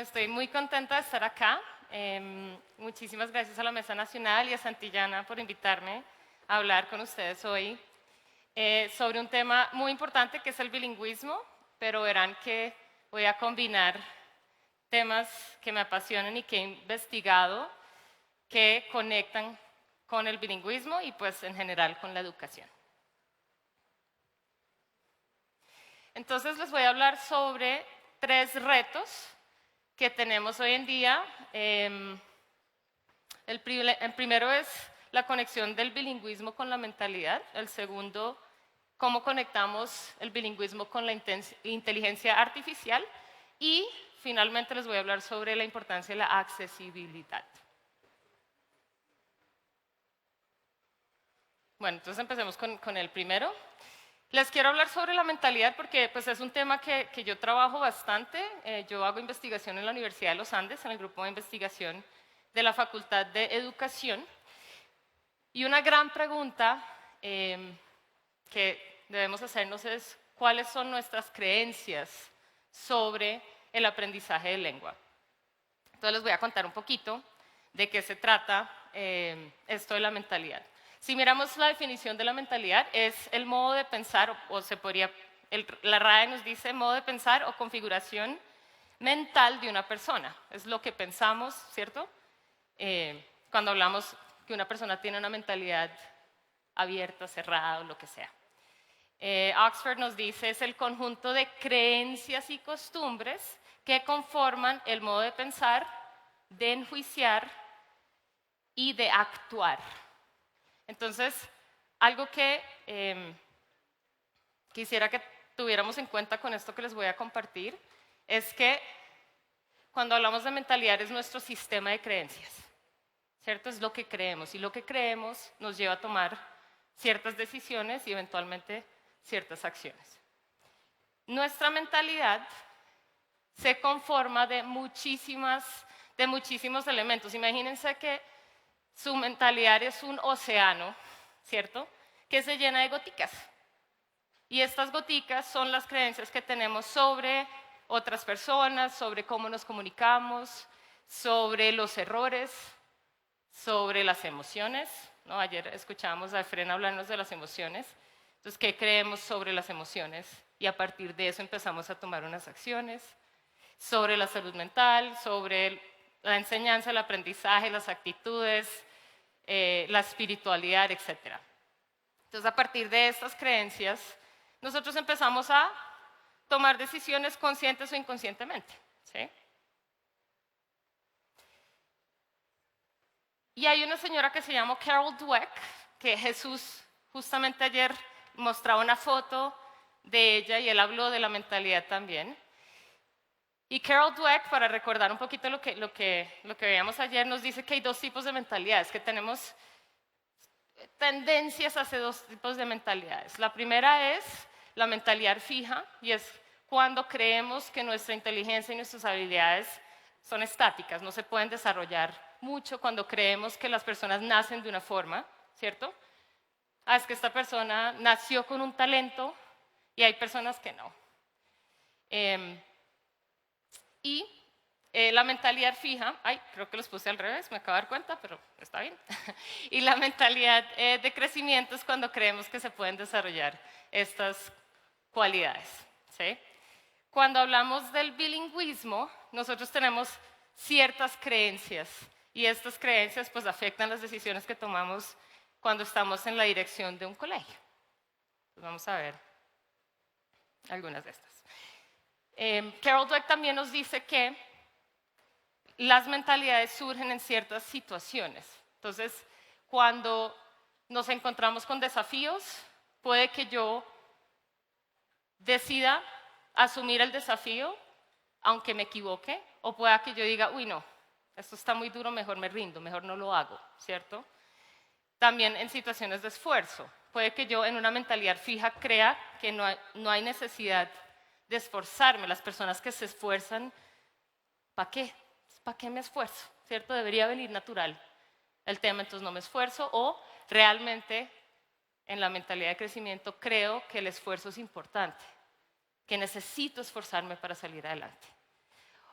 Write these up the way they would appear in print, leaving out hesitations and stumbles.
estoy muy contenta de estar acá. Muchísimas gracias a la Mesa Nacional y a Santillana por invitarme a hablar con ustedes hoy sobre un tema muy importante que es el bilingüismo, pero verán que voy a combinar temas que me apasionan y que he investigado que conectan con el bilingüismo y pues en general con la educación. Entonces les voy a hablar sobre 3 retos que tenemos hoy en día. El primero es la conexión del bilingüismo con la mentalidad. El segundo, cómo conectamos el bilingüismo con la inteligencia artificial. Y finalmente les voy a hablar sobre la importancia de la accesibilidad. Bueno, entonces empecemos con el primero. Les quiero hablar sobre la mentalidad porque pues, es un tema que yo trabajo bastante. Yo hago investigación en la Universidad de los Andes, en el grupo de investigación de la Facultad de Educación. Y una gran pregunta que debemos hacernos es cuáles son nuestras creencias sobre el aprendizaje de lengua. Entonces les voy a contar un poquito de qué se trata esto de la mentalidad. Si miramos la definición de la mentalidad, es el modo de pensar, o se podría, la RAE nos dice modo de pensar o configuración mental de una persona. Es lo que pensamos, ¿cierto? Cuando hablamos que una persona tiene una mentalidad abierta, cerrada o lo que sea. Oxford nos dice es el conjunto de creencias y costumbres que conforman el modo de pensar, de enjuiciar y de actuar. Entonces, algo que quisiera que tuviéramos en cuenta con esto que les voy a compartir es que cuando hablamos de mentalidad es nuestro sistema de creencias, ¿cierto? Es lo que creemos y lo que creemos nos lleva a tomar ciertas decisiones y eventualmente ciertas acciones. Nuestra mentalidad se conforma de muchísimos elementos. Imagínense que su mentalidad es un océano, ¿cierto? Que se llena de goticas. Y estas goticas son las creencias que tenemos sobre otras personas, sobre cómo nos comunicamos, sobre los errores, sobre las emociones, ¿no? Ayer escuchábamos a Efren hablarnos de las emociones. Entonces, ¿qué creemos sobre las emociones? Y a partir de eso empezamos a tomar unas acciones sobre la salud mental, sobre la enseñanza, el aprendizaje, las actitudes, la espiritualidad, etc. Entonces, a partir de estas creencias, nosotros empezamos a tomar decisiones conscientes o inconscientemente, ¿sí? Y hay una señora que se llama Carol Dweck, que Jesús justamente ayer mostraba una foto de ella y él habló de la mentalidad también. Y Carol Dweck, para recordar un poquito lo que veíamos ayer, nos dice que hay 2 tipos de mentalidades, que tenemos tendencias hacia 2 tipos de mentalidades. La primera es la mentalidad fija, y es cuando creemos que nuestra inteligencia y nuestras habilidades son estáticas, no se pueden desarrollar mucho, cuando creemos que las personas nacen de una forma, ¿cierto? Es que esta persona nació con un talento y hay personas que no. Y la mentalidad fija, creo que los puse al revés, me acabo de dar cuenta, pero está bien. Y la mentalidad de crecimiento es cuando creemos que se pueden desarrollar estas cualidades, ¿sí? Cuando hablamos del bilingüismo, nosotros tenemos ciertas creencias y estas creencias pues afectan las decisiones que tomamos cuando estamos en la dirección de un colegio. Pues vamos a ver algunas de estas. Carol Dweck también nos dice que las mentalidades surgen en ciertas situaciones. Entonces, cuando nos encontramos con desafíos, puede que yo decida asumir el desafío, aunque me equivoque, o pueda que yo diga, uy, no, esto está muy duro, mejor me rindo, mejor no lo hago, ¿cierto? También en situaciones de esfuerzo. Puede que yo en una mentalidad fija crea que no hay necesidad de esforzarme. Las personas que se esfuerzan, ¿para qué? ¿Para qué me esfuerzo? ¿Cierto? Debería venir natural el tema, entonces no me esfuerzo. O realmente en la mentalidad de crecimiento creo que el esfuerzo es importante, que necesito esforzarme para salir adelante.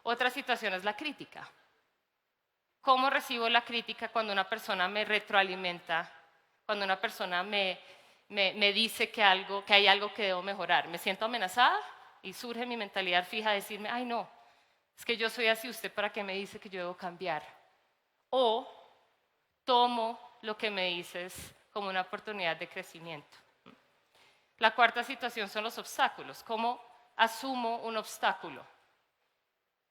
Otra situación es la crítica. ¿Cómo recibo la crítica cuando una persona me retroalimenta, cuando una persona me dice que hay algo que debo mejorar? ¿Me siento amenazada? Y surge mi mentalidad fija de decirme, ay no, es que yo soy así, ¿usted para qué me dice que yo debo cambiar? O tomo lo que me dices como una oportunidad de crecimiento. La cuarta situación son los obstáculos. ¿Cómo asumo un obstáculo?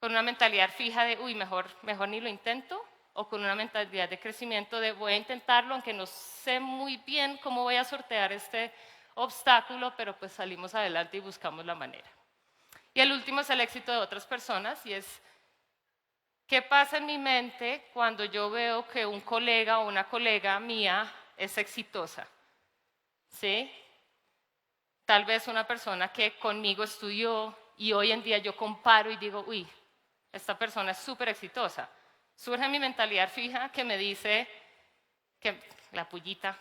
¿Con una mentalidad fija de, uy, mejor ni lo intento? ¿O con una mentalidad de crecimiento de, voy a intentarlo, aunque no sé muy bien cómo voy a sortear este obstáculo, pero pues salimos adelante y buscamos la manera? Y el último es el éxito de otras personas, y es, ¿qué pasa en mi mente cuando yo veo que un colega o una colega mía es exitosa? ¿Sí? Tal vez una persona que conmigo estudió y hoy en día yo comparo y digo, uy, esta persona es súper exitosa. Surge mi mentalidad fija que me dice que la pullita,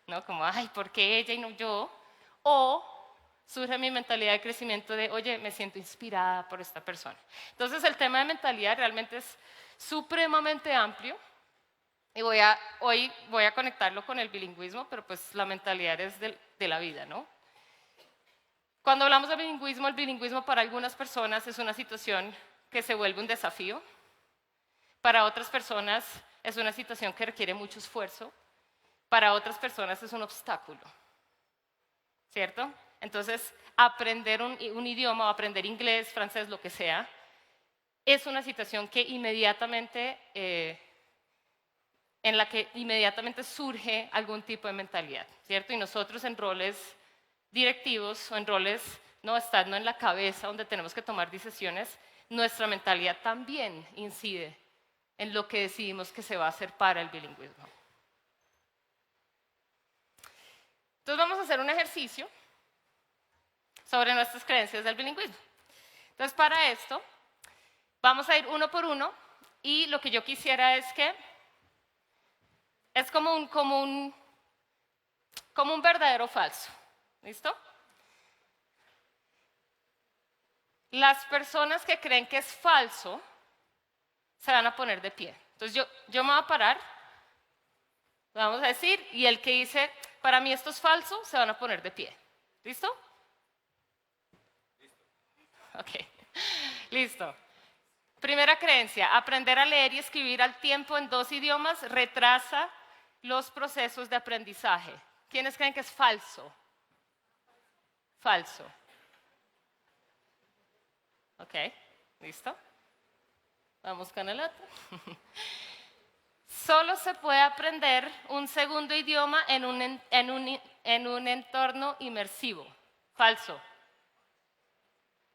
¿no? Como, ay, ¿por qué ella y no yo? O surge mi mentalidad de crecimiento de, oye, me siento inspirada por esta persona. Entonces el tema de mentalidad realmente es supremamente amplio y hoy voy a conectarlo con el bilingüismo, pero pues la mentalidad es de la vida, ¿no? Cuando hablamos de bilingüismo, el bilingüismo para algunas personas es una situación que se vuelve un desafío. Para otras personas es una situación que requiere mucho esfuerzo. Para otras personas es un obstáculo, ¿cierto? Entonces, aprender un idioma o aprender inglés, francés, lo que sea, es una situación que inmediatamente, en la que inmediatamente surge algún tipo de mentalidad, ¿cierto? Y nosotros en roles directivos o en roles, no estando en la cabeza donde tenemos que tomar decisiones, nuestra mentalidad también incide en lo que decidimos que se va a hacer para el bilingüismo. Entonces vamos a hacer un ejercicio sobre nuestras creencias del bilingüismo. Entonces para esto vamos a ir uno por uno y lo que yo quisiera es que es como un verdadero o falso. ¿Listo? Las personas que creen que es falso se van a poner de pie. Entonces yo me voy a parar, lo vamos a decir, y el que dice, para mí esto es falso, se van a poner de pie. ¿Listo? Ok, listo. Primera creencia, aprender a leer y escribir al tiempo en 2 idiomas retrasa los procesos de aprendizaje. ¿Quiénes creen que es falso? Falso. Ok, listo. Vamos con el otro. Solo se puede aprender un segundo idioma en un entorno inmersivo. Falso.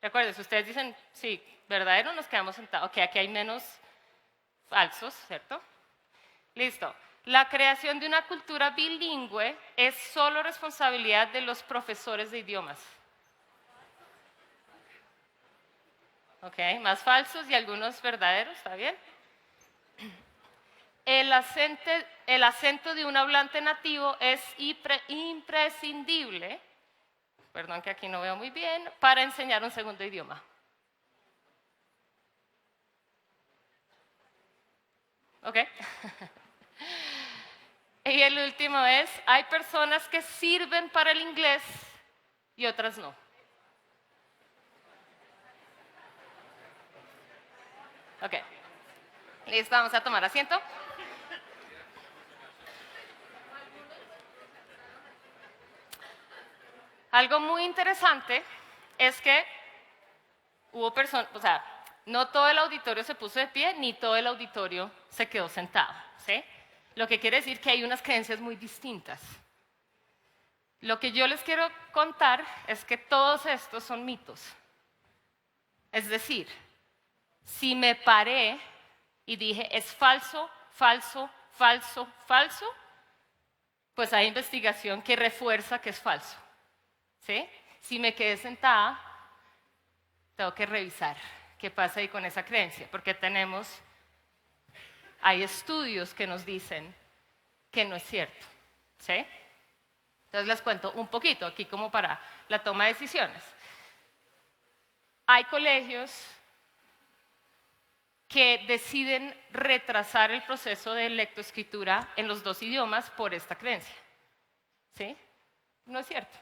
Recuerden, si ustedes dicen, sí, verdadero, nos quedamos sentados. Ok, aquí hay menos falsos, ¿cierto? Listo. La creación de una cultura bilingüe es solo responsabilidad de los profesores de idiomas. Ok, más falsos y algunos verdaderos, ¿está bien? El acento de un hablante nativo es imprescindible, perdón que aquí no veo muy bien, para enseñar un segundo idioma. ¿Ok? Y el último es, hay personas que sirven para el inglés y otras no. Ok. Listo, vamos a tomar asiento. Algo muy interesante es que hubo personas, o sea, no todo el auditorio se puso de pie, ni todo el auditorio se quedó sentado, ¿sí? Lo que quiere decir que hay unas creencias muy distintas. Lo que yo les quiero contar es que todos estos son mitos. Es decir, si me paré y dije es falso, falso, falso, falso, pues hay investigación que refuerza que es falso. ¿Sí? Si me quedé sentada, tengo que revisar qué pasa ahí con esa creencia, porque hay estudios que nos dicen que no es cierto. ¿Sí? Entonces les cuento un poquito aquí como para la toma de decisiones. Hay colegios que deciden retrasar el proceso de lectoescritura en los dos idiomas por esta creencia. ¿Sí? No es cierto.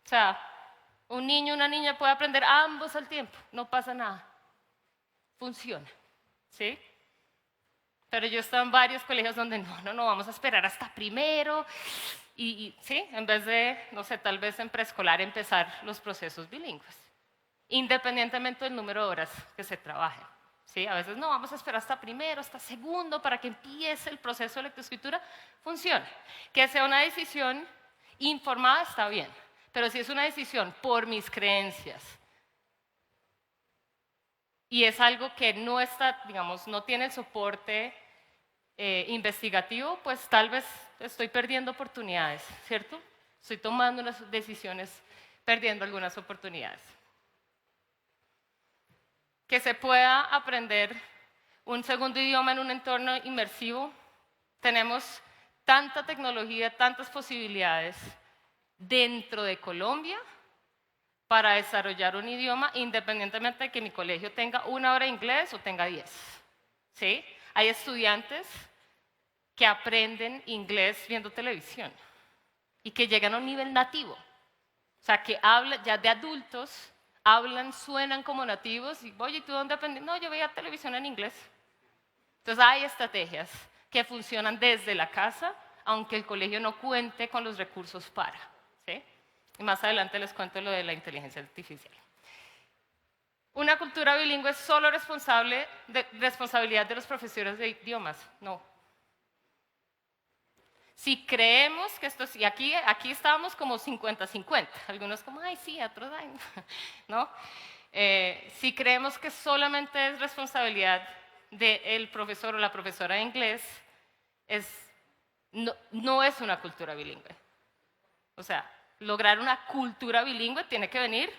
O sea, un niño o una niña puede aprender ambos al tiempo, no pasa nada. Funciona. ¿Sí? Pero yo he estado en varios colegios donde no, vamos a esperar hasta primero. ¿Sí? En vez de, no sé, tal vez en preescolar empezar los procesos bilingües, independientemente del número de horas que se trabajen. ¿Sí? A veces no, vamos a esperar hasta primero, hasta segundo, para que empiece el proceso de lectoescritura. Funciona. Que sea una decisión informada está bien, pero si es una decisión por mis creencias y es algo que no está, digamos, no tiene el soporte investigativo, pues tal vez estoy perdiendo oportunidades, ¿cierto? Estoy tomando unas decisiones perdiendo algunas oportunidades. Que se pueda aprender un segundo idioma en un entorno inmersivo. Tenemos tanta tecnología, tantas posibilidades dentro de Colombia para desarrollar un idioma independientemente de que mi colegio tenga 1 hora de inglés o tenga 10. ¿Sí? Hay estudiantes que aprenden inglés viendo televisión y que llegan a un nivel nativo. O sea, que hablan ya de adultos, hablan, suenan como nativos y, oye, ¿tú dónde aprendiste? No, yo veía televisión en inglés. Entonces hay estrategias que funcionan desde la casa, aunque el colegio no cuente con los recursos para. ¿Sí? Y más adelante les cuento lo de la inteligencia artificial. ¿Una cultura bilingüe es solo responsabilidad de los profesores de idiomas? No. Si creemos que esto es, y aquí estábamos como 50-50, algunos como, ay sí, otros ay, ¿no? Si creemos que solamente es responsabilidad del profesor o la profesora de inglés, no es una cultura bilingüe. O sea, lograr una cultura bilingüe tiene que venir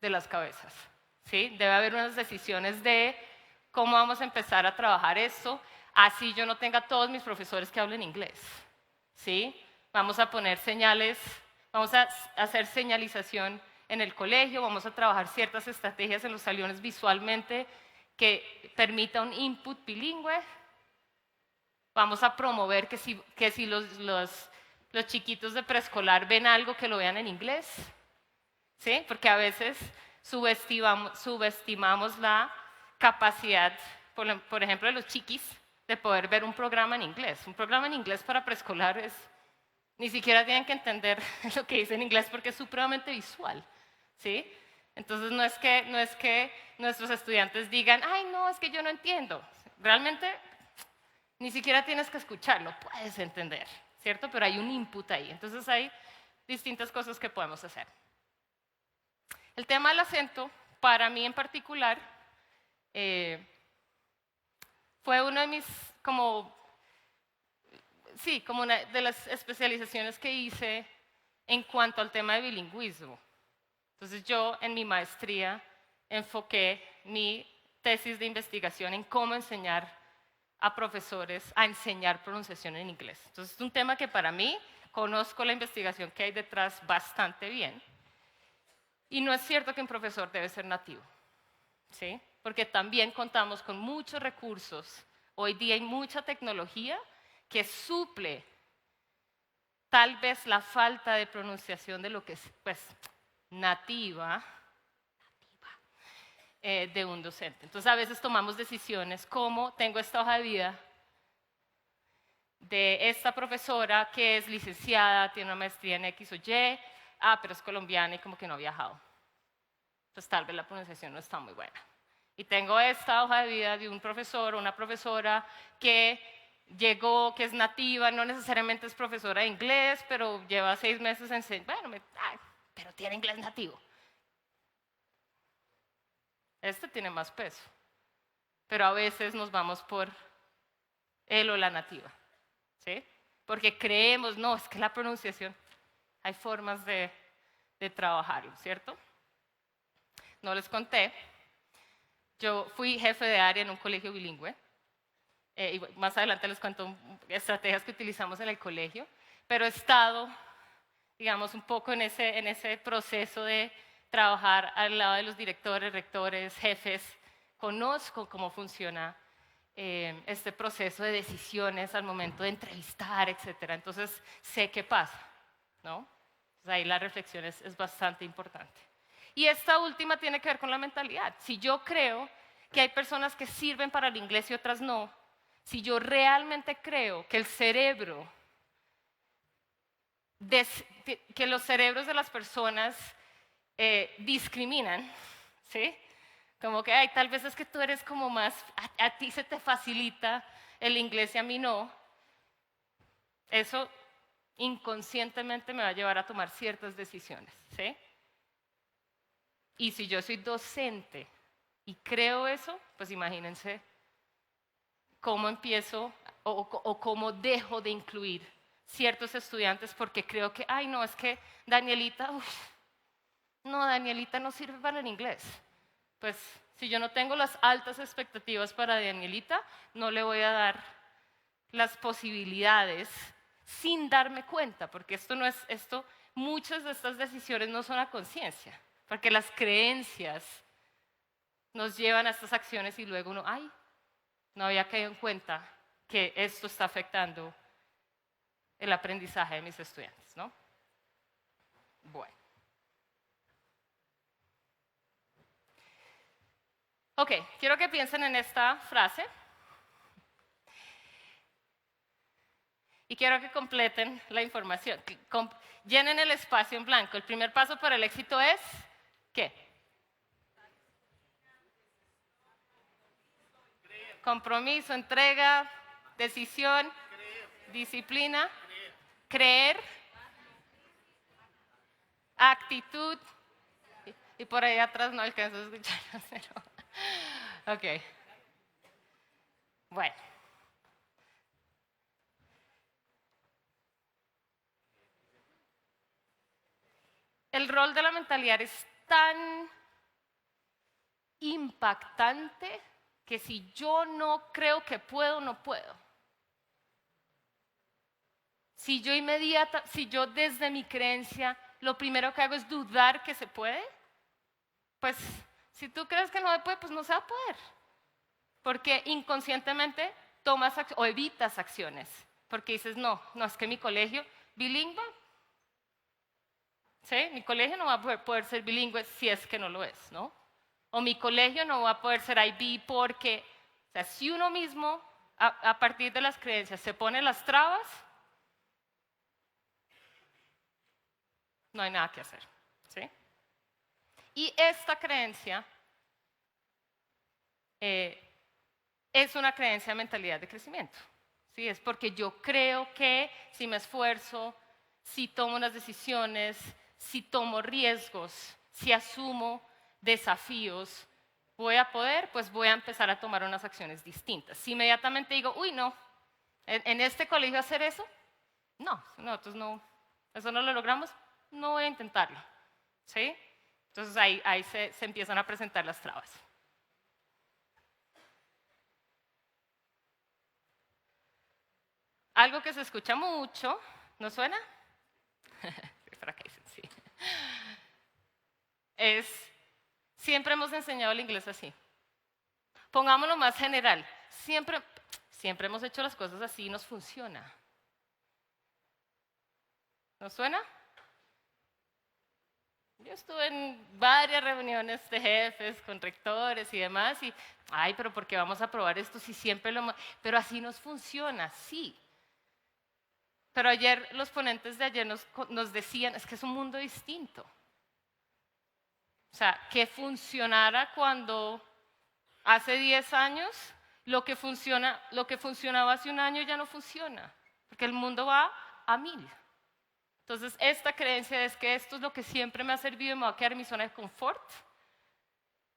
de las cabezas. ¿Sí? Debe haber unas decisiones de cómo vamos a empezar a trabajar esto, así yo no tenga todos mis profesores que hablen inglés. ¿Sí? Vamos a poner señales, vamos a hacer señalización en el colegio, vamos a trabajar ciertas estrategias en los salones visualmente que permita un input bilingüe. Vamos a promover que si los chiquitos de preescolar ven algo, que lo vean en inglés. ¿Sí? Porque a veces subestimamos la capacidad, por ejemplo, de los chiquis de poder ver un programa en inglés. Un programa en inglés para preescolares, ni siquiera tienen que entender lo que dice en inglés porque es supremamente visual. ¿Sí? Entonces no es que nuestros estudiantes digan, ay no, es que yo no entiendo. Realmente ni siquiera tienes que escucharlo, puedes entender, ¿cierto? Pero hay un input ahí. Entonces hay distintas cosas que podemos hacer. El tema del acento, para mí en particular, fue uno de mis, como una de las especializaciones que hice en cuanto al tema de bilingüismo. Entonces yo en mi maestría enfoqué mi tesis de investigación en cómo enseñar a profesores a enseñar pronunciación en inglés. Entonces es un tema que para mí conozco la investigación que hay detrás bastante bien. Y no es cierto que un profesor debe ser nativo, ¿sí? Porque también contamos con muchos recursos. Hoy día hay mucha tecnología que suple tal vez la falta de pronunciación de lo que es pues, nativa de un docente. Entonces a veces tomamos decisiones como tengo esta hoja de vida de esta profesora que es licenciada, tiene una maestría en X o Y, pero es colombiana y como que no ha viajado. Entonces tal vez la pronunciación no está muy buena. Y tengo esta hoja de vida de un profesor o una profesora que llegó, que es nativa, no necesariamente es profesora de inglés, pero lleva 6 meses enseñando, bueno, pero tiene inglés nativo. Este tiene más peso, pero a veces nos vamos por él o la nativa, ¿sí? Porque creemos, no, es que la pronunciación, hay formas de trabajarlo, ¿cierto? No les conté, yo fui jefe de área en un colegio bilingüe, y más adelante les cuento estrategias que utilizamos en el colegio, pero he estado, digamos, un poco en ese proceso de trabajar al lado de los directores, rectores, jefes conozco cómo funciona este proceso de decisiones al momento de entrevistar, etcétera. Entonces sé qué pasa, ¿no? Entonces, ahí la reflexión es bastante importante. Y esta última tiene que ver con la mentalidad. Si yo creo que hay personas que sirven para el inglés y otras no, si yo realmente creo que el cerebro, que los cerebros de las personas discriminan, ¿sí? Como que, ay, tal vez es que tú eres como más, a ti se te facilita el inglés y a mí no. Eso inconscientemente me va a llevar a tomar ciertas decisiones, ¿sí? Y si yo soy docente y creo eso, pues imagínense cómo empiezo o cómo dejo de incluir ciertos estudiantes porque creo que, ay, no, es que Danielita, no, Danielita no sirve para el inglés. Pues si yo no tengo las altas expectativas para Danielita, no le voy a dar las posibilidades sin darme cuenta, porque muchas de estas decisiones no son a conciencia, porque las creencias nos llevan a estas acciones y luego uno, ay, no había caído en cuenta que esto está afectando el aprendizaje de mis estudiantes, ¿no? Bueno. Ok, quiero que piensen en esta frase y quiero que completen la información, llenen el espacio en blanco. El primer paso para el éxito es, ¿qué? Compromiso, entrega, decisión, disciplina, creer, actitud, y por ahí atrás no alcanzo a escucharlo, pero... Ok. Bueno. El rol de la mentalidad es tan impactante que si yo no creo que puedo, no puedo. Si yo desde mi creencia lo primero que hago es dudar que se puede, pues si tú crees que no se puede, pues no se va a poder. Porque inconscientemente tomas o evitas acciones. Porque dices, no, es que mi colegio bilingüe, ¿sí? Mi colegio no va a poder ser bilingüe si es que no lo es, ¿no? O mi colegio no va a poder ser IB porque, o sea, si uno mismo a partir de las creencias se pone las trabas, no hay nada que hacer, ¿sí? Y esta creencia es una creencia de mentalidad de crecimiento, ¿sí? Es porque yo creo que si me esfuerzo, si tomo unas decisiones, si tomo riesgos, si asumo desafíos, voy a poder, pues voy a empezar a tomar unas acciones distintas. Si inmediatamente digo, uy, no, en este colegio hacer eso, no, nosotros no, eso no lo logramos, no voy a intentarlo, ¿sí? Entonces ahí se empiezan a presentar las trabas. Algo que se escucha mucho, ¿no suena? Para que dicen sí. Siempre hemos enseñado el inglés así. Pongámoslo más general. Siempre hemos hecho las cosas así y nos funciona. ¿No suena? Yo estuve en varias reuniones de jefes con rectores y demás y, ay, pero ¿por qué vamos a probar esto si siempre lo... Pero así nos funciona, sí. Pero ayer, los ponentes de ayer nos decían, es que es un mundo distinto. O sea, que funcionara cuando hace 10 años, lo que funcionaba hace un año ya no funciona, porque el mundo va a 1000. Entonces, esta creencia es que esto es lo que siempre me ha servido y me va a quedar en mi zona de confort.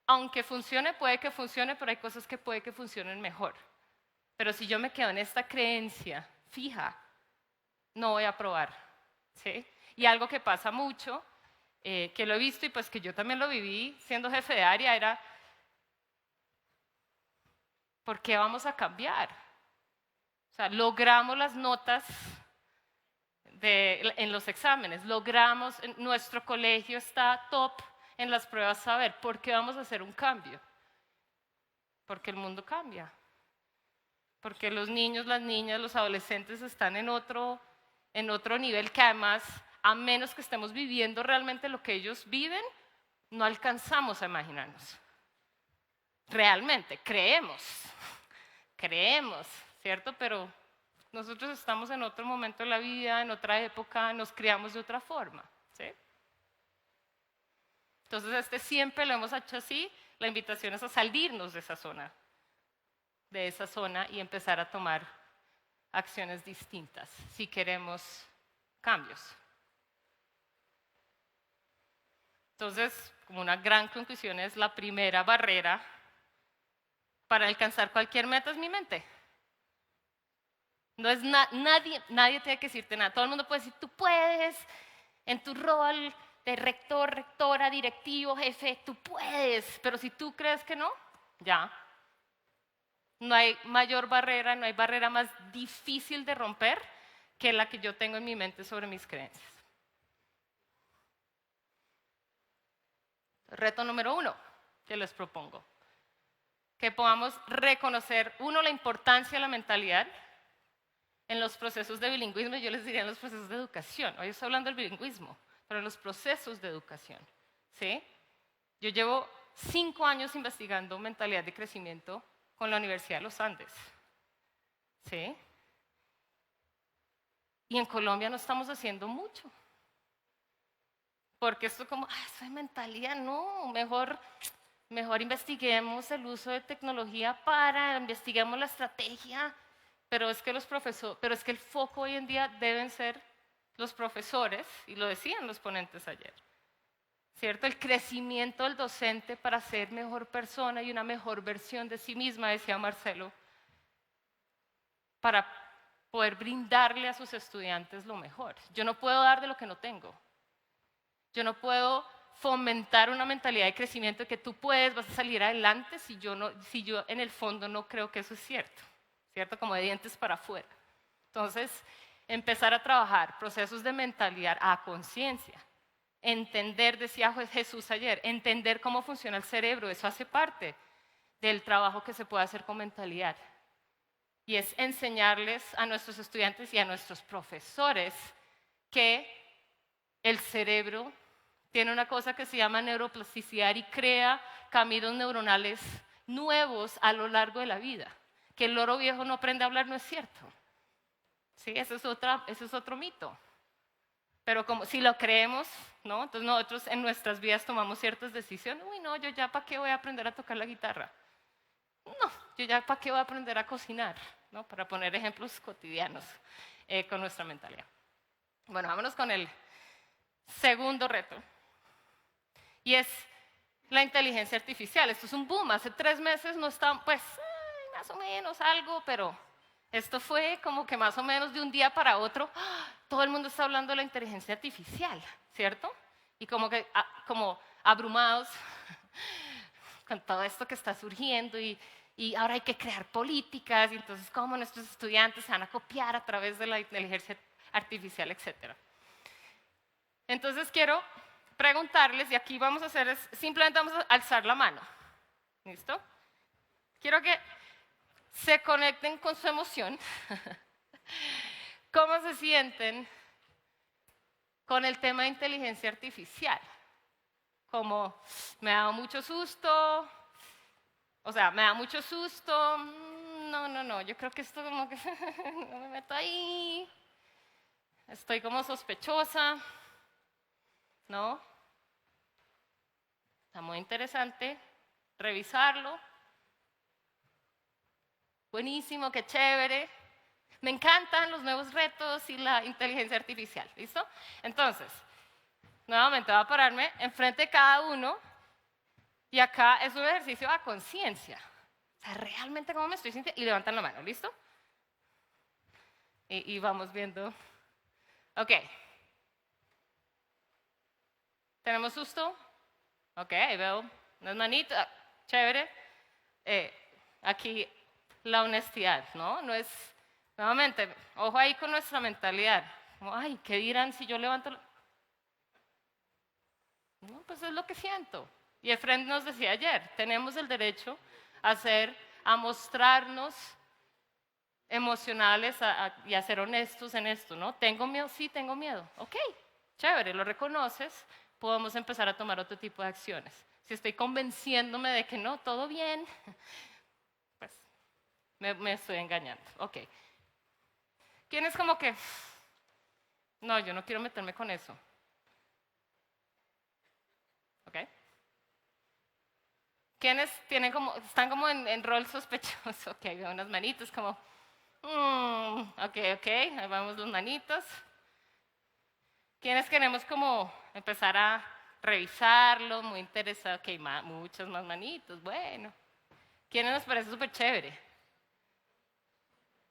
Aunque funcione, puede que funcione, pero hay cosas que puede que funcionen mejor. Pero si yo me quedo en esta creencia fija, no voy a probar, ¿sí? Y algo que pasa mucho, que lo he visto y pues que yo también lo viví siendo jefe de área, era, ¿por qué vamos a cambiar? O sea, logramos las notas en los exámenes, nuestro colegio está top en las pruebas saber, ¿por qué vamos a hacer un cambio? porque el mundo cambia, porque los niños, las niñas, los adolescentes están en otro nivel que además, a menos que estemos viviendo realmente lo que ellos viven, no alcanzamos a imaginarnos. Realmente, creemos, ¿cierto? Pero nosotros estamos en otro momento de la vida, en otra época, nos criamos de otra forma, ¿sí? Entonces, siempre lo hemos hecho así, la invitación es a salirnos de esa zona y empezar a tomar acciones distintas si queremos cambios. Entonces, como una gran conclusión es la primera barrera para alcanzar cualquier meta es mi mente. No es nadie tiene que decirte nada. Todo el mundo puede decir, tú puedes, en tu rol de rector, rectora, directivo, jefe, tú puedes. Pero si tú crees que no, ya. No hay mayor barrera, no hay barrera más difícil de romper que la que yo tengo en mi mente sobre mis creencias. Reto número 1 que les propongo. Que podamos reconocer, uno, la importancia de la mentalidad en los procesos de bilingüismo, yo les diría en los procesos de educación. Hoy estoy hablando del bilingüismo, pero en los procesos de educación. ¿Sí? Yo llevo 5 años investigando mentalidad de crecimiento con la Universidad de los Andes. ¿Sí? Y en Colombia no estamos haciendo mucho. Porque esto como, eso de mentalidad, no, mejor investiguemos el uso de tecnología investiguemos la estrategia, pero es que el foco hoy en día deben ser los profesores, y lo decían los ponentes ayer, ¿cierto? El crecimiento del docente para ser mejor persona y una mejor versión de sí misma, decía Marcelo, para poder brindarle a sus estudiantes lo mejor. Yo no puedo dar de lo que no tengo. Yo no puedo fomentar una mentalidad de crecimiento que tú puedes, vas a salir adelante si yo en el fondo no creo que eso es cierto, ¿cierto? Como de dientes para afuera. Entonces, empezar a trabajar procesos de mentalidad a conciencia, entender, decía Jesús ayer, entender cómo funciona el cerebro, eso hace parte del trabajo que se puede hacer con mentalidad. Y es enseñarles a nuestros estudiantes y a nuestros profesores que el cerebro tiene una cosa que se llama neuroplasticidad y crea caminos neuronales nuevos a lo largo de la vida. Que el loro viejo no aprende a hablar no es cierto. ¿Sí? Ese es otro mito. Pero como si lo creemos, ¿no? Entonces nosotros en nuestras vidas tomamos ciertas decisiones. Uy, no, yo ya para qué voy a aprender a tocar la guitarra. No, yo ya para qué voy a aprender a cocinar, ¿no? Para poner ejemplos cotidianos con nuestra mentalidad. Bueno, vámonos con el segundo reto. Y es la inteligencia artificial. Esto es un boom. Hace 3 meses no está, pues, más o menos algo, pero esto fue como que más o menos de un día para otro, todo el mundo está hablando de la inteligencia artificial, ¿cierto? Y como abrumados con todo esto que está surgiendo y ahora hay que crear políticas y entonces cómo nuestros estudiantes se van a copiar a través de la inteligencia artificial, etc. Entonces quiero preguntarles, y aquí vamos a hacer simplemente vamos a alzar la mano. ¿Listo? Quiero que se conecten con su emoción. ¿Cómo se sienten con el tema de inteligencia artificial? Como, me ha dado mucho susto, me da mucho susto, no, yo creo que esto como que no me meto ahí, estoy como sospechosa, ¿no? Está muy interesante revisarlo. Buenísimo, qué chévere. Me encantan los nuevos retos y la inteligencia artificial, ¿listo? Entonces, nuevamente voy a pararme enfrente de cada uno y acá es un ejercicio a conciencia. O sea, realmente cómo me estoy sintiendo. Y levantan la mano, ¿listo? Y vamos viendo. Ok. ¿Tenemos susto? Ok, ahí veo unas manitas. Chévere. Aquí la honestidad, ¿no? No es, nuevamente, ojo ahí con nuestra mentalidad. Como, ay, ¿qué dirán si yo levanto la... No, pues es lo que siento. Y Efren nos decía ayer, tenemos el derecho a mostrarnos emocionales y a ser honestos en esto, ¿no? ¿Tengo miedo? Sí, tengo miedo. Ok, chévere, lo reconoces, podemos empezar a tomar otro tipo de acciones. Si estoy convenciéndome de que no, todo bien, pues me estoy engañando. Ok. ¿Quién es como que, no, yo no quiero meterme con eso? ¿Ok? ¿Quiénes tienen como, están como en rol sospechoso? Ok, veo unas manitos como, ok, ahí vamos los manitos. ¿Quiénes queremos como empezar a revisarlo? Muy interesado, ok, muchas más manitos, bueno. ¿Quiénes nos parece súper chévere?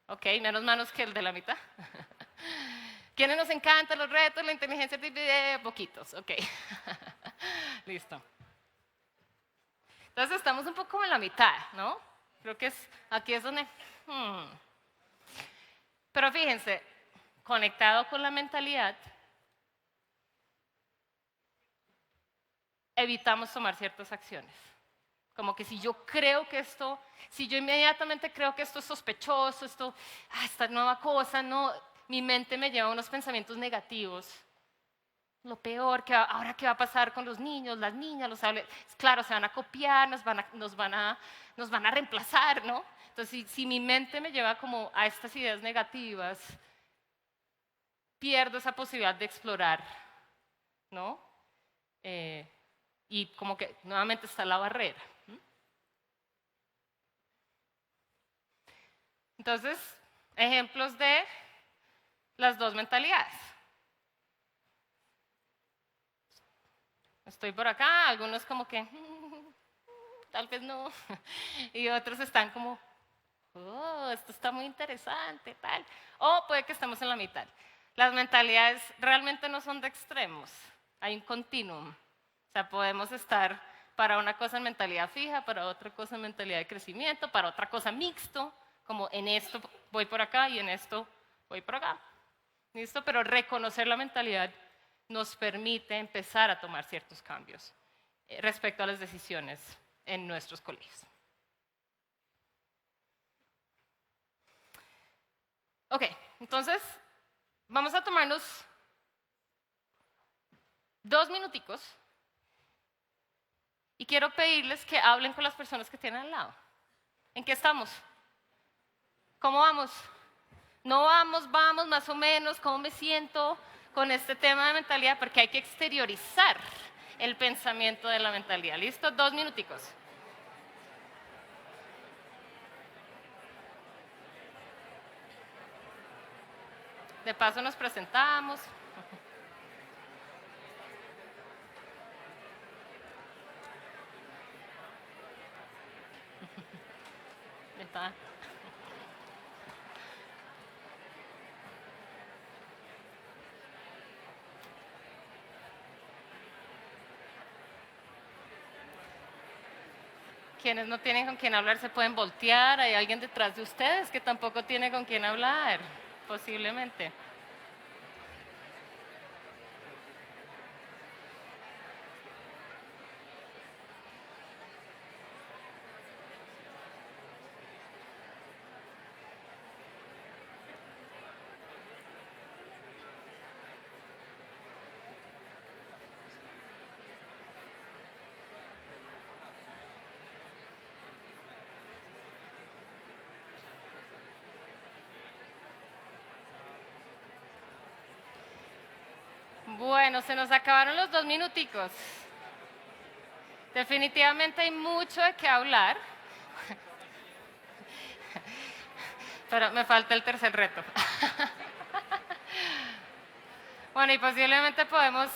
Ok, menos manos que el de la mitad. ¿Quiénes nos encantan los retos, la inteligencia artificial? Poquitos, ok. Listo. Entonces estamos un poco como en la mitad, ¿no? Creo que aquí es donde... Pero fíjense, conectado con la mentalidad, evitamos tomar ciertas acciones. Como que si yo creo que esto, si yo inmediatamente creo que esto es sospechoso, esta nueva cosa, no, mi mente me lleva a unos pensamientos negativos. Lo peor, ahora qué va a pasar con los niños, las niñas, los adolescentes, claro, se van a copiar, nos van a reemplazar, ¿no? Entonces, si mi mente me lleva como a estas ideas negativas, pierdo esa posibilidad de explorar, ¿no? Y como que nuevamente está la barrera. Entonces, ejemplos de las dos mentalidades. Estoy por acá, algunos como que, tal vez no, y otros están como, oh, esto está muy interesante, tal. O puede que estemos en la mitad. Las mentalidades realmente no son de extremos, hay un continuum. O sea, podemos estar para una cosa en mentalidad fija, para otra cosa en mentalidad de crecimiento, para otra cosa mixto, como en esto voy por acá y en esto voy por acá. ¿Listo? Pero reconocer la mentalidad nos permite empezar a tomar ciertos cambios respecto a las decisiones en nuestros colegios. Ok, entonces vamos a tomarnos 2 minuticos y quiero pedirles que hablen con las personas que tienen al lado. ¿En qué estamos? ¿Cómo vamos? No vamos, vamos, más o menos, ¿cómo me siento con este tema de mentalidad? Porque hay que exteriorizar el pensamiento de la mentalidad. ¿Listo? 2 minuticos. De paso nos presentamos. Está. Quienes no tienen con quién hablar se pueden voltear. Hay alguien detrás de ustedes que tampoco tiene con quién hablar, posiblemente. Bueno, se nos acabaron los 2 minuticos. Definitivamente hay mucho de qué hablar, pero me falta el tercer reto. Bueno, y posiblemente podemos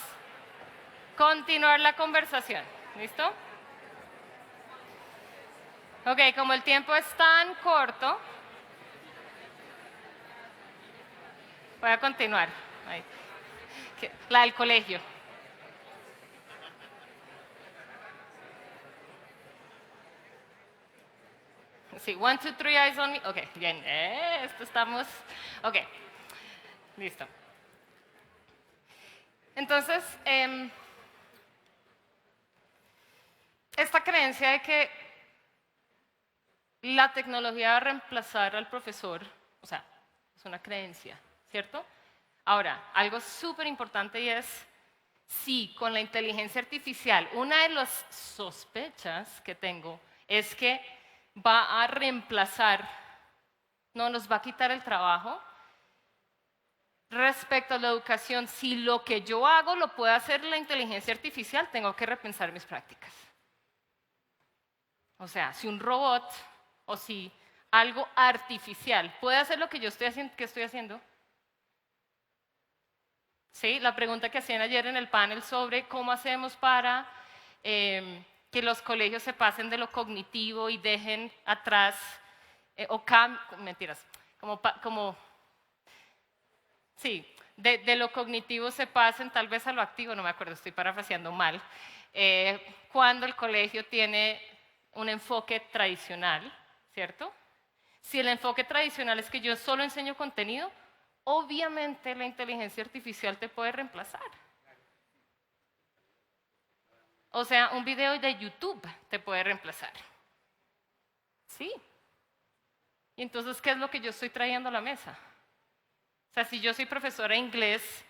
continuar la conversación. ¿Listo? Ok, como el tiempo es tan corto, voy a continuar. Ahí. La del colegio. Sí, 1, 2, 3, eyes on me. Ok, bien. Esto estamos. Ok, listo. Entonces, esta creencia de que la tecnología va a reemplazar al profesor, o sea, es una creencia, ¿cierto? Ahora, algo súper importante y es, sí, con la inteligencia artificial, una de las sospechas que tengo es que va a reemplazar, no nos va a quitar el trabajo. Respecto a la educación, si lo que yo hago lo puede hacer la inteligencia artificial, tengo que repensar mis prácticas. O sea, si un robot o si algo artificial puede hacer lo que yo estoy haciendo. ¿Sí? La pregunta que hacían ayer en el panel sobre cómo hacemos para que los colegios se pasen de lo cognitivo y dejen atrás, mentiras, sí, de lo cognitivo se pasen tal vez a lo activo, no me acuerdo, estoy parafraseando mal, cuando el colegio tiene un enfoque tradicional, ¿cierto? Si el enfoque tradicional es que yo solo enseño contenido, obviamente la inteligencia artificial te puede reemplazar. O sea, un video de YouTube te puede reemplazar. Sí. Y entonces, ¿qué es lo que yo estoy trayendo a la mesa? O sea, si yo soy profesora de inglés,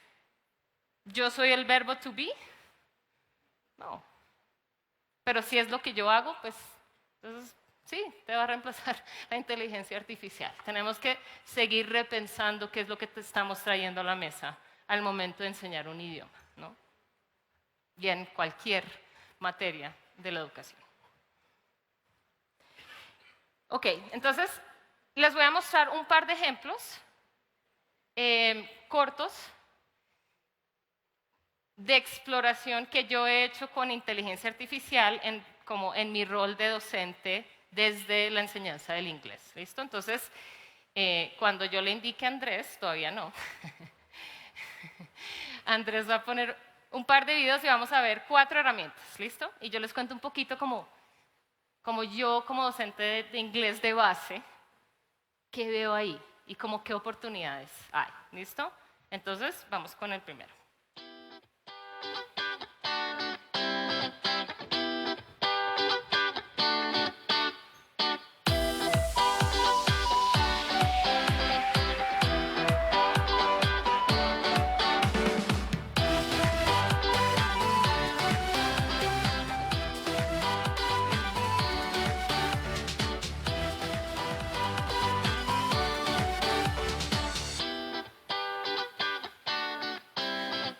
¿yo soy el verbo to be? No. Pero si es lo que yo hago, pues entonces sí, te va a reemplazar la inteligencia artificial. Tenemos que seguir repensando qué es lo que te estamos trayendo a la mesa al momento de enseñar un idioma, ¿no? Y en cualquier materia de la educación. Ok, entonces les voy a mostrar un par de ejemplos cortos de exploración que yo he hecho con inteligencia artificial como en mi rol de docente desde la enseñanza del inglés. ¿Listo? Entonces, cuando yo le indique a Andrés, todavía no, Andrés va a poner un par de videos y vamos a ver 4 herramientas. ¿Listo? Y yo les cuento un poquito como yo, como docente de inglés de base, qué veo ahí y como qué oportunidades hay. ¿Listo? Entonces, vamos con el primero.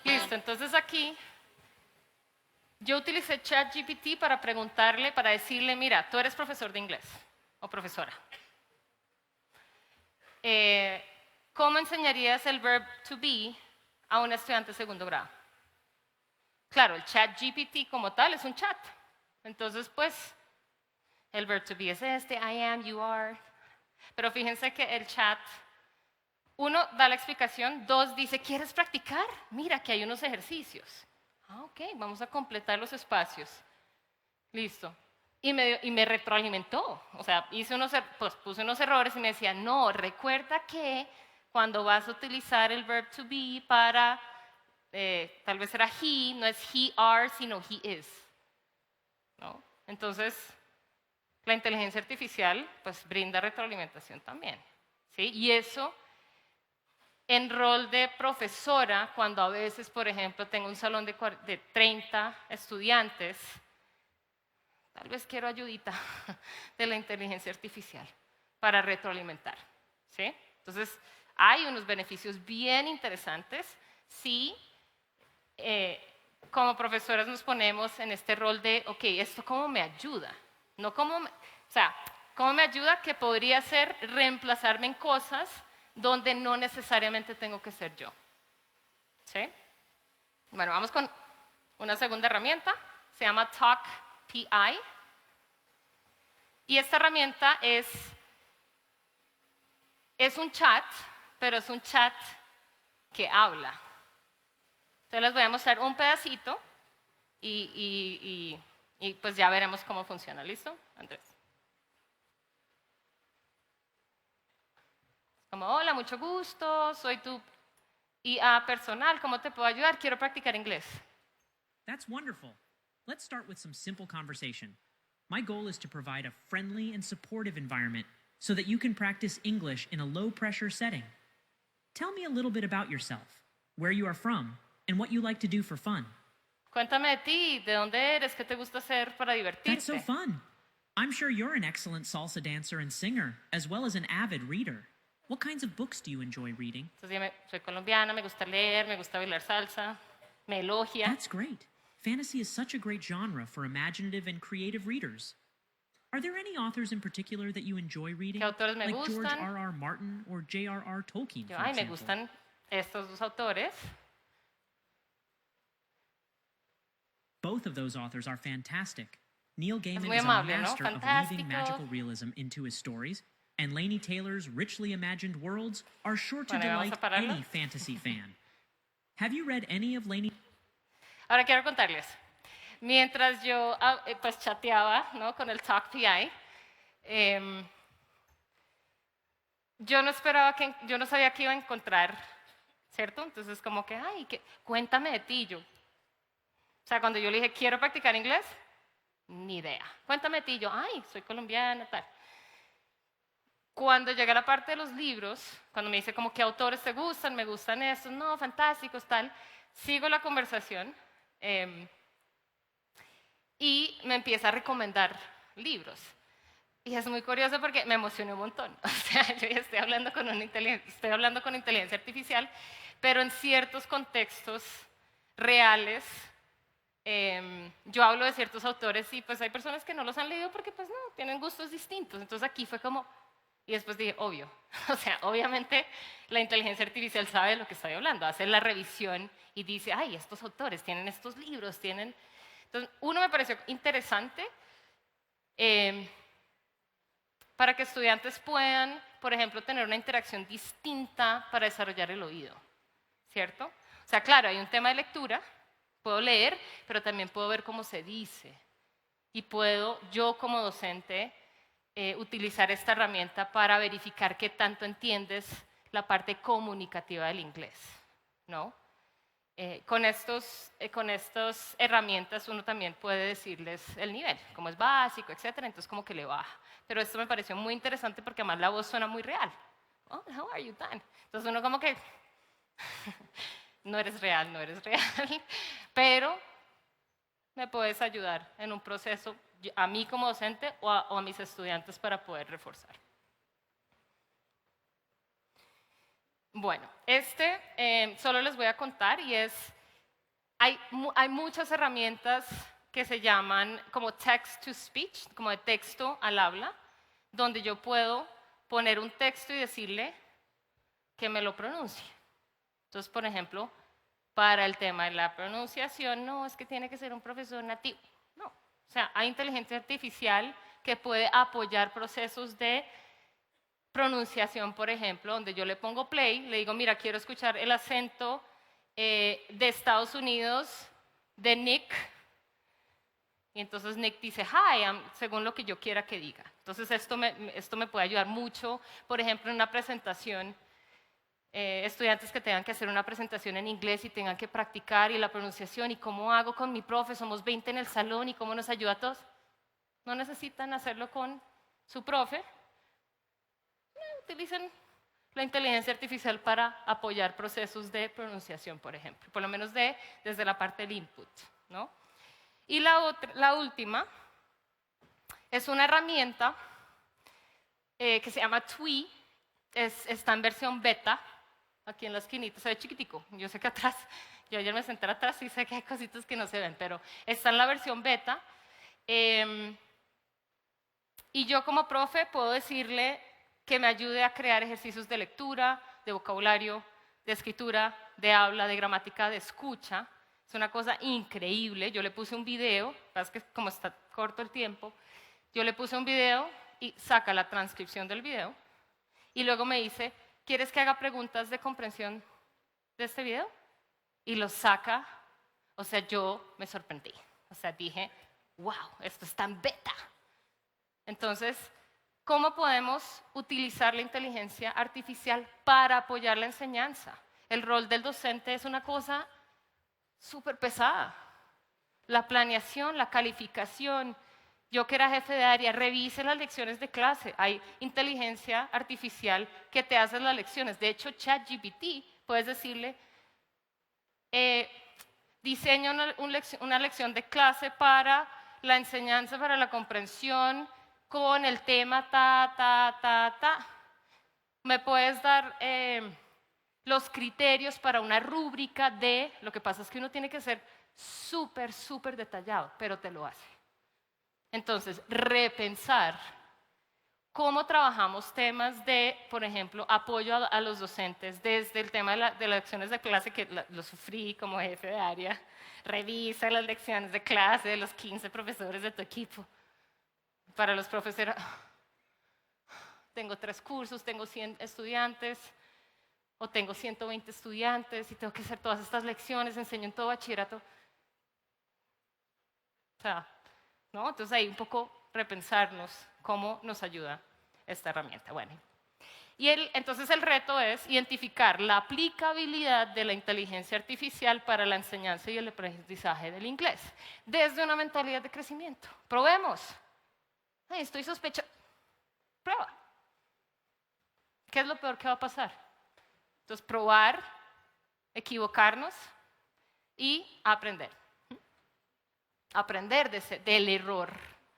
Listo, entonces aquí yo utilicé ChatGPT para preguntarle, para decirle, mira, tú eres profesor de inglés o profesora. ¿Cómo enseñarías el verb to be a un estudiante de segundo grado? Claro, el ChatGPT como tal es un chat. Entonces, pues, el verb to be es este, I am, you are. Pero fíjense que el chat, uno da la explicación, dos dice, ¿quieres practicar? Mira que hay unos ejercicios. Ah, ok, vamos a completar los espacios. Listo. Y me retroalimentó. O sea, pues, puse unos errores y me decía, no, recuerda que cuando vas a utilizar el verb to be para, tal vez era he, no es he are, sino he is. ¿No? Entonces, la inteligencia artificial pues brinda retroalimentación también. ¿Sí? Y eso en rol de profesora, cuando a veces, por ejemplo, tengo un salón de 30 estudiantes, tal vez quiero ayudita de la inteligencia artificial para retroalimentar. ¿Sí? Entonces, hay unos beneficios bien interesantes si como profesoras nos ponemos en este rol de, ok, ¿esto cómo me ayuda? No cómo, o sea, ¿cómo me ayuda? Que podría ser reemplazarme en cosas donde no necesariamente tengo que ser yo. ¿Sí? Bueno, vamos con una segunda herramienta, se llama Talk PI. Y esta herramienta es un chat, pero es un chat que habla. Entonces les voy a mostrar un pedacito y pues ya veremos cómo funciona. ¿Listo, Andrés? Como, hola, mucho gusto, soy tu IA personal, ¿cómo te puedo ayudar? Quiero practicar inglés. That's wonderful. Let's start with some simple conversation. My goal is to provide a friendly and supportive environment so that you can practice English in a low-pressure setting. Tell me a little bit about yourself, where you are from, and what you like to do for fun. Cuéntame de ti, de dónde eres, qué te gusta hacer para That's so divertirte. fun. I'm sure you're an excellent salsa dancer and singer, as well as an avid reader. What kinds of books do you enjoy reading? Entonces, soy colombiana, me gusta leer, me gusta bailar salsa, me elogia. That's great. Fantasy is such a great genre for imaginative and creative readers. Are there any authors in particular that you enjoy reading? ¿Qué autores me Like George gustan? R.R. Martin or J.R.R. Tolkien, Yo, for ay, me example? gustan estos dos autores. Both of those authors are fantastic. Neil Gaiman muy is a amable, ¿no? master of Fantástico. weaving magical realism into his stories, and Laini Taylor's richly imagined worlds are sure to Bueno, vamos a delight pararlo. any fantasy fan. Have you read any of Laini? Ahora quiero contarles. Mientras yo pues chateaba, ¿no?, con el Talk PI, yo no esperaba yo no sabía que iba a encontrar, ¿cierto? Entonces como que, ay, cuéntame de ti. Yo, o sea, cuando yo le dije, quiero practicar inglés, ni idea. Cuéntame de ti. Yo, ay, soy colombiana, tal. Cuando llega la parte de los libros, cuando me dice como qué autores te gustan, me gustan estos, no, fantásticos, tal, sigo la conversación y me empieza a recomendar libros. Y es muy curioso porque me emocioné un montón. O sea, yo ya estoy hablando con inteligencia artificial, pero en ciertos contextos reales, yo hablo de ciertos autores y pues hay personas que no los han leído porque pues no, tienen gustos distintos. Entonces aquí fue como, y después dije, obvio. O sea, obviamente la inteligencia artificial sabe de lo que estoy hablando, hace la revisión y dice, ay, estos autores tienen estos libros, tienen... Entonces, uno me pareció interesante para que estudiantes puedan, por ejemplo, tener una interacción distinta para desarrollar el oído, ¿cierto? O sea, claro, hay un tema de lectura, puedo leer, pero también puedo ver cómo se dice. Y puedo, yo como docente, utilizar esta herramienta para verificar qué tanto entiendes la parte comunicativa del inglés, ¿no? Con estas herramientas uno también puede decirles el nivel, como es básico, etcétera, entonces como que le baja. Pero esto me pareció muy interesante porque además la voz suena muy real. Oh, how are you doing? Entonces uno como que no eres real, no eres real, pero me puedes ayudar en un proceso a mí como docente o a mis estudiantes para poder reforzar. Bueno, solo les voy a contar y hay muchas herramientas que se llaman como text to speech, como de texto al habla, donde yo puedo poner un texto y decirle que me lo pronuncie. Entonces, por ejemplo, para el tema de la pronunciación, no, es que tiene que ser un profesor nativo. No, o sea, hay inteligencia artificial que puede apoyar procesos de pronunciación, por ejemplo, donde yo le pongo play, le digo, mira, quiero escuchar el acento de Estados Unidos de Nick, y entonces Nick dice, hi, según lo que yo quiera que diga. Entonces esto me puede ayudar mucho, por ejemplo, en una presentación, estudiantes que tengan que hacer una presentación en inglés y tengan que practicar y la pronunciación, y cómo hago con mi profe, somos 20 en el salón y cómo nos ayuda a todos. No necesitan hacerlo con su profe, utilizan la inteligencia artificial para apoyar procesos de pronunciación, por ejemplo, por lo menos desde la parte del input, ¿no? Y la última es una herramienta que se llama TWI, está en versión beta, aquí en la esquinita, se ve chiquitico, yo sé que atrás, yo ayer me senté atrás y sé que hay cositas que no se ven, pero está en la versión beta, y yo como profe puedo decirle que me ayude a crear ejercicios de lectura, de vocabulario, de escritura, de habla, de gramática, de escucha. Es una cosa increíble. Yo le puse un video, es que como está corto el tiempo, yo le puse un video y saca la transcripción del video y luego me dice, ¿quieres que haga preguntas de comprensión de este video? Y lo saca. O sea, yo me sorprendí. O sea, dije, wow, esto está en beta. Entonces, ¿cómo podemos utilizar la inteligencia artificial para apoyar la enseñanza? El rol del docente es una cosa súper pesada. La planeación, la calificación, yo que era jefe de área, revise las lecciones de clase. Hay inteligencia artificial que te hace las lecciones. De hecho, ChatGPT, puedes decirle, diseña una lección de clase para la enseñanza, para la comprensión, con el tema ta. ¿Me puedes dar los criterios para una rúbrica de? Lo que pasa es que uno tiene que ser súper detallado, pero te lo hace. Entonces, repensar cómo trabajamos temas de, por ejemplo, apoyo a los docentes, desde el tema de las lecciones de clase, que lo sufrí como jefe de área. Revisa las lecciones de clase de los 15 profesores de tu equipo. Para los profesores, tengo 3 cursos, tengo 100 estudiantes, o tengo 120 estudiantes, y tengo que hacer todas estas lecciones, enseño en todo bachillerato. O sea, ¿no? Entonces ahí un poco repensarnos cómo nos ayuda esta herramienta. Bueno, y entonces el reto es identificar la aplicabilidad de la inteligencia artificial para la enseñanza y el aprendizaje del inglés, desde una mentalidad de crecimiento. Probemos. Ay, estoy sospechoso. Prueba. ¿Qué es lo peor que va a pasar? Entonces, probar, equivocarnos y aprender. Aprender del error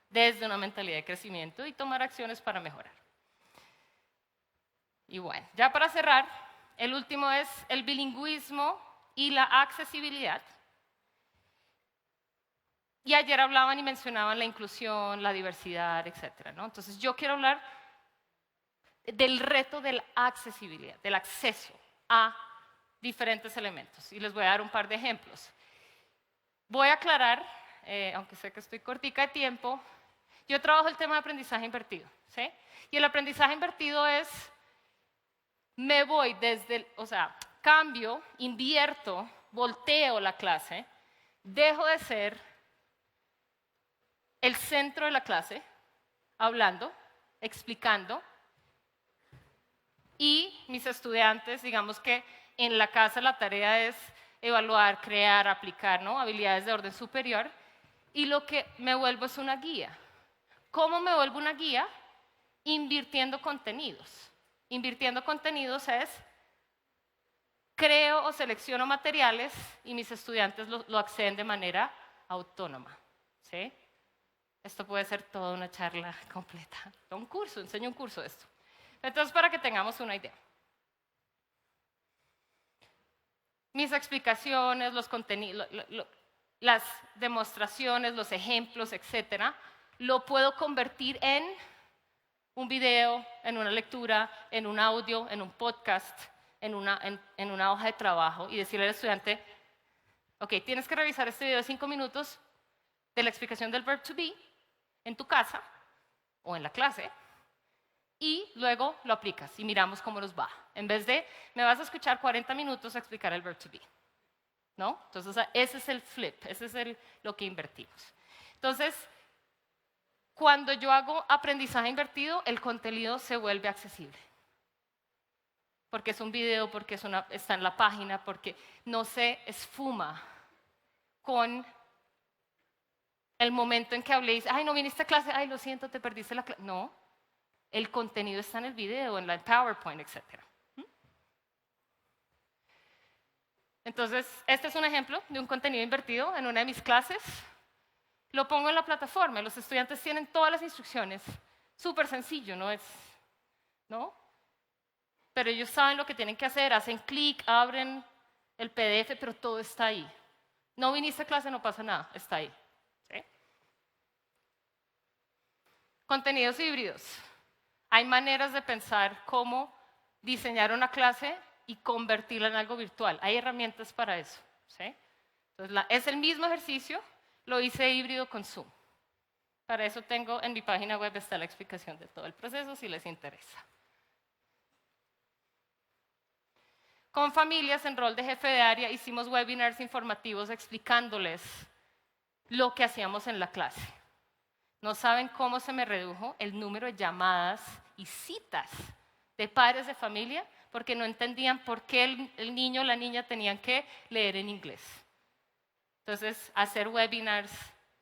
desde una mentalidad de crecimiento y tomar acciones para mejorar. Y bueno, ya para cerrar, el último es el bilingüismo y la accesibilidad. Y ayer hablaban y mencionaban la inclusión, la diversidad, etc., ¿no? Entonces yo quiero hablar del reto de la accesibilidad, del acceso a diferentes elementos. Y les voy a dar un par de ejemplos. Voy a aclarar, aunque sé que estoy cortica de tiempo, yo trabajo el tema de aprendizaje invertido, ¿sí? Y el aprendizaje invertido es, me voy cambio, invierto, volteo la clase, dejo de ser el centro de la clase, hablando, explicando, y mis estudiantes, digamos que en la casa la tarea es evaluar, crear, aplicar, ¿no? Habilidades de orden superior, y lo que me vuelvo es una guía. ¿Cómo me vuelvo una guía? Invirtiendo contenidos. Invirtiendo contenidos es, creo o selecciono materiales y mis estudiantes lo acceden de manera autónoma, ¿sí? Esto puede ser toda una charla completa, un curso, enseño un curso de esto. Entonces, para que tengamos una idea. Mis explicaciones, los contenidos, las demostraciones, los ejemplos, etcétera, lo puedo convertir en un video, en una lectura, en un audio, en un podcast, en una hoja de trabajo y decirle al estudiante, ok, tienes que revisar este video de 5 minutos de la explicación del verb to be en tu casa o en la clase y luego lo aplicas y miramos cómo nos va. En vez de, me vas a escuchar 40 minutos a explicar el verb to be, ¿no? Entonces, ese es el flip, ese es lo que invertimos. Entonces, cuando yo hago aprendizaje invertido, el contenido se vuelve accesible. Porque es un video, porque está en la página, porque no se esfuma con el momento en que hablé y dice, ay, no viniste a clase, ay, lo siento, te perdiste la clase. No, el contenido está en el video, en la PowerPoint, etc. Entonces, este es un ejemplo de un contenido invertido en una de mis clases. Lo pongo en la plataforma, los estudiantes tienen todas las instrucciones, súper sencillo, ¿no? Pero ellos saben lo que tienen que hacer, hacen clic, abren el PDF, pero todo está ahí. No viniste a clase, no pasa nada, está ahí. ¿Sí? Contenidos híbridos. Hay maneras de pensar cómo diseñar una clase y convertirla en algo virtual. Hay herramientas para eso. ¿Sí? Entonces, es el mismo ejercicio, lo hice híbrido con Zoom. Para eso tengo en mi página web está la explicación de todo el proceso si les interesa. Con familias en rol de jefe de área hicimos webinars informativos explicándoles lo que hacíamos en la clase. No saben cómo se me redujo el número de llamadas y citas de padres de familia porque no entendían por qué el niño o la niña tenían que leer en inglés. Entonces, hacer webinars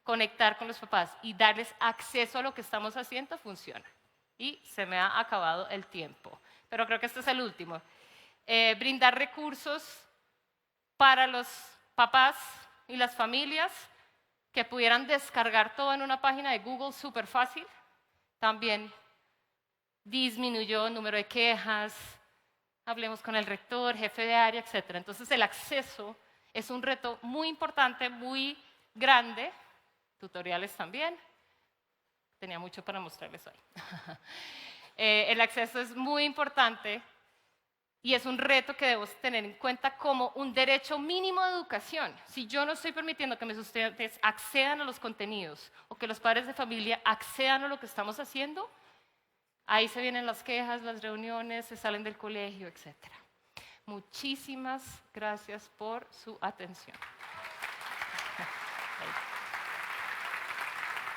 conectar con los papás y darles acceso a lo que estamos haciendo, funciona. Y se me ha acabado el tiempo, pero creo que este es el último. Brindar recursos para los papás y las familias que pudieran descargar todo en una página de Google súper fácil. También disminuyó el número de quejas, hablemos con el rector, jefe de área, etc. Entonces el acceso es un reto muy importante, muy grande. Tutoriales también. Tenía mucho para mostrarles hoy. El acceso es muy importante y es un reto que debemos tener en cuenta como un derecho mínimo de educación. Si yo no estoy permitiendo que mis estudiantes accedan a los contenidos o que los padres de familia accedan a lo que estamos haciendo, ahí se vienen las quejas, las reuniones, se salen del colegio, etc. Muchísimas gracias por su atención.